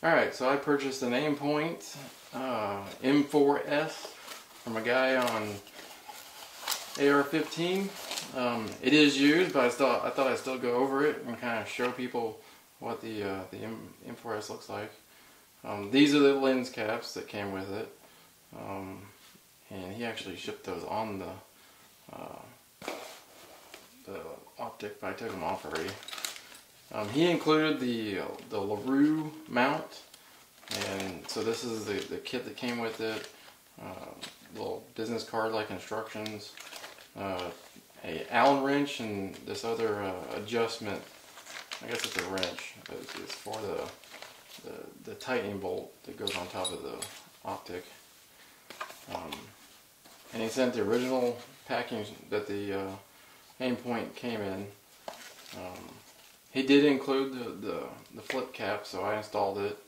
Alright, so I purchased an Aimpoint M4s from a guy on AR-15. It is used, but I thought I'd still go over it and kind of show people what the M4s looks like. These are the lens caps that came with it, and he actually shipped those on the optic, but I took them off already. He included the LaRue mount, and so this is the kit that came with it. Little business card like instructions, a Allen wrench, and this other adjustment. I guess it's a wrench. It's for the tightening bolt that goes on top of the optic. And he sent the original packaging that the Aimpoint came in. He did include the flip cap, so I installed it.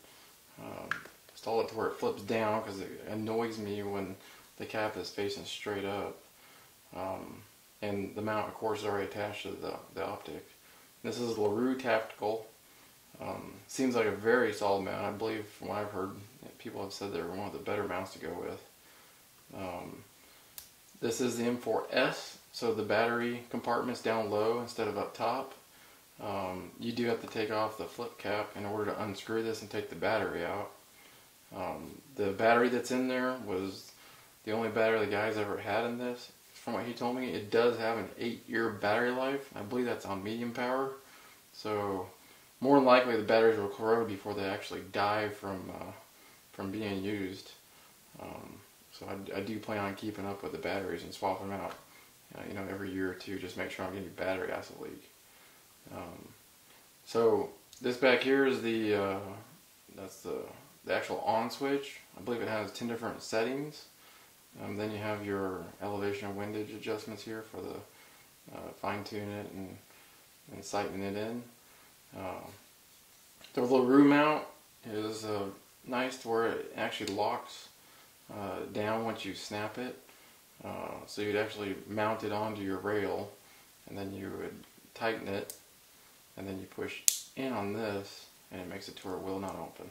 Installed it to where it flips down because it annoys me when the cap is facing straight up. And the mount, of course, is already attached to the optic. This is LaRue Tactical. Seems like a very solid mount. I believe, from what I've heard, people have said they're one of the better mounts to go with. This is the M4s, so the battery compartment's down low instead of up top. You do have to take off the flip cap in order to unscrew this and take the battery out. The battery that's in there was the only battery the guy's ever had in this. From what he told me, it does have an 8-year battery life. I believe that's on medium power. So more than likely the batteries will corrode before they actually die from being used. So I do plan on keeping up with the batteries and swapping them out, every year or two, just make sure I don't get any battery acid leak. So this back here is that's the actual on switch. I believe it has 10 different settings. Then you have your elevation and windage adjustments here for the fine tune it and sighting it in. The LaRue mount is nice to where it actually locks down once you snap it. So you'd actually mount it onto your rail, and then you would tighten it, and then you push in on this, and it makes it to where it will not open.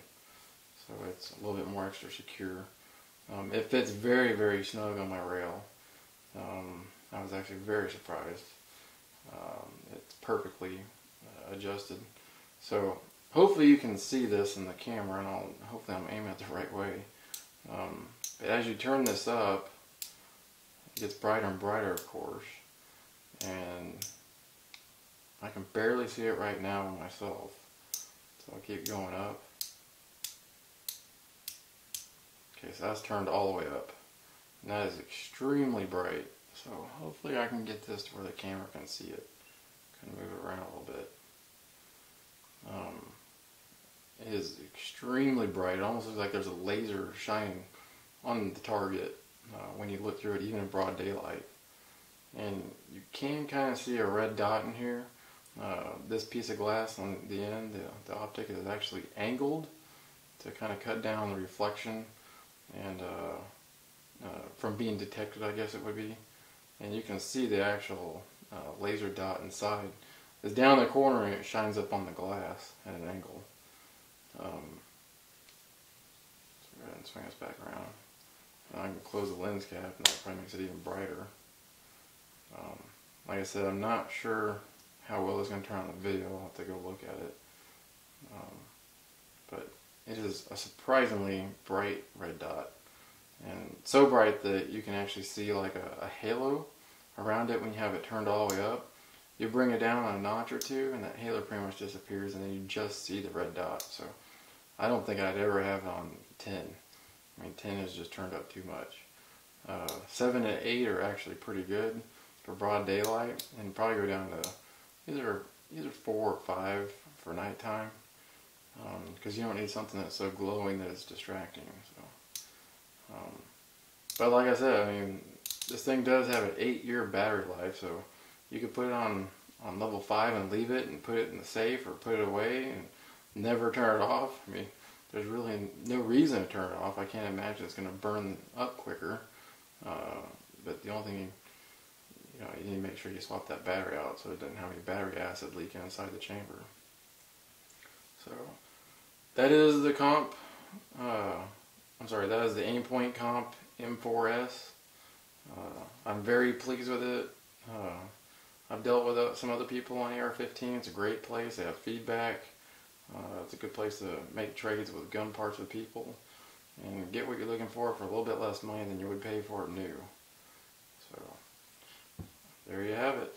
So it's a little bit more extra secure. It fits very, very snug on my rail. I was actually very surprised. It's perfectly adjusted. So hopefully you can see this in the camera, and hopefully I'm aiming it the right way. But as you turn this up, it gets brighter and brighter, of course, and I can barely see it right now myself, so I'll keep going up. Okay, so that's turned all the way up, and that is extremely bright, so hopefully I can get this to where the camera can see it. Can move it around a little bit. It is extremely bright. It almost looks like there's a laser shining on the target when you look through it, even in broad daylight. And you can kind of see a red dot in here. This piece of glass on the end, the optic, is actually angled to kind of cut down the reflection and from being detected, I guess it would be. And you can see the actual laser dot inside. It's down in the corner and it shines up on the glass at an angle. So go ahead and swing us back around. And I can close the lens cap, and that probably makes it even brighter. Like I said, I'm not sure how well it's going to turn on the video. I'll have to go look at it. But it is a surprisingly bright red dot. And so bright that you can actually see like a halo around it when you have it turned all the way up. You bring it down a notch or two, and that halo pretty much disappears, and then you just see the red dot. So I don't think I'd ever have it on 10. I mean, 10 is just turned up too much. 7 and 8 are actually pretty good for broad daylight, and probably go down to either 4 or 5 for nighttime, because you don't need something that's so glowing that it's distracting. So, but like I said, I mean, this thing does have an 8-year battery life, so you could put it on level 5 and leave it and put it in the safe or put it away and never turn it off. I mean, there's really no reason to turn it off. I can't imagine it's going to burn up quicker. But the only thing, you need to make sure you swap that battery out so it doesn't have any battery acid leaking inside the chamber. So that is the comp. That is the Aimpoint Comp M4s. I'm very pleased with it. I've dealt with some other people on AR-15. It's a great place. They have feedback. It's a good place to make trades with gun parts with people and get what you're looking for a little bit less money than you would pay for it new. So there you have it.